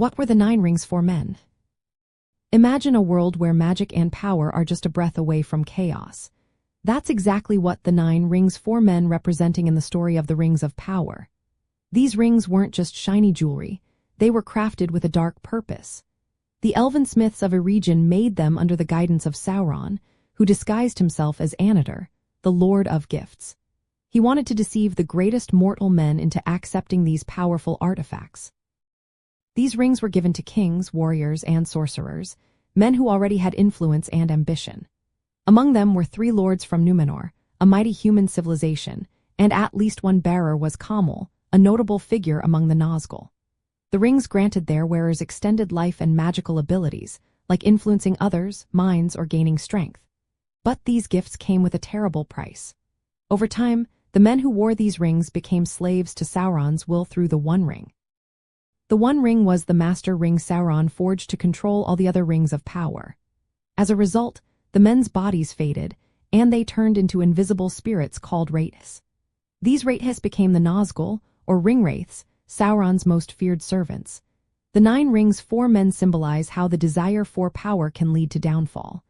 What were the 9 rings for men? Imagine a world where magic and power are just a breath away from chaos. That's exactly what the 9 rings for men representing in the story of the Rings of Power. These rings weren't just shiny jewelry, they were crafted with a dark purpose. The elven smiths of a region made them under the guidance of Sauron, who disguised himself as Anatar, the Lord of Gifts. He wanted to deceive the greatest mortal men into accepting these powerful artifacts. These rings were given to kings, warriors, and sorcerers, men who already had influence and ambition. Among them were 3 lords from Numenor, a mighty human civilization, and at least one bearer was Kamel, a notable figure among the Nazgul. The rings granted their wearers extended life and magical abilities, like influencing others, minds, or gaining strength. But these gifts came with a terrible price. Over time, the men who wore these rings became slaves to Sauron's will through the One Ring. The One Ring was the master ring Sauron forged to control all the other rings of power. As a result, the men's bodies faded, and they turned into invisible spirits called Wraiths. These Wraiths became the Nazgul, or ring wraiths, Sauron's most feared servants. The 9 rings for men symbolize how the desire for power can lead to downfall.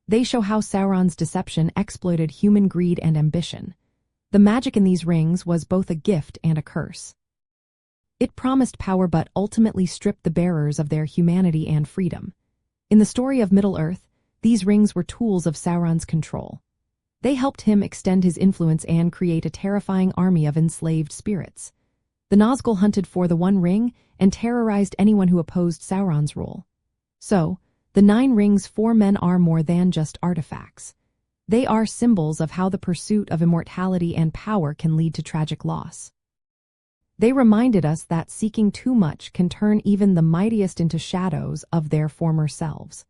They show how Sauron's deception exploited human greed and ambition. The magic in these rings was both a gift and a curse. It promised power but ultimately stripped the bearers of their humanity and freedom. In the story of Middle-earth, these rings were tools of Sauron's control. They helped him extend his influence and create a terrifying army of enslaved spirits. The Nazgul hunted for the One Ring and terrorized anyone who opposed Sauron's rule. So, the 9 rings for men are more than just artifacts. They are symbols of how the pursuit of immortality and power can lead to tragic loss. They reminded us that seeking too much can turn even the mightiest into shadows of their former selves.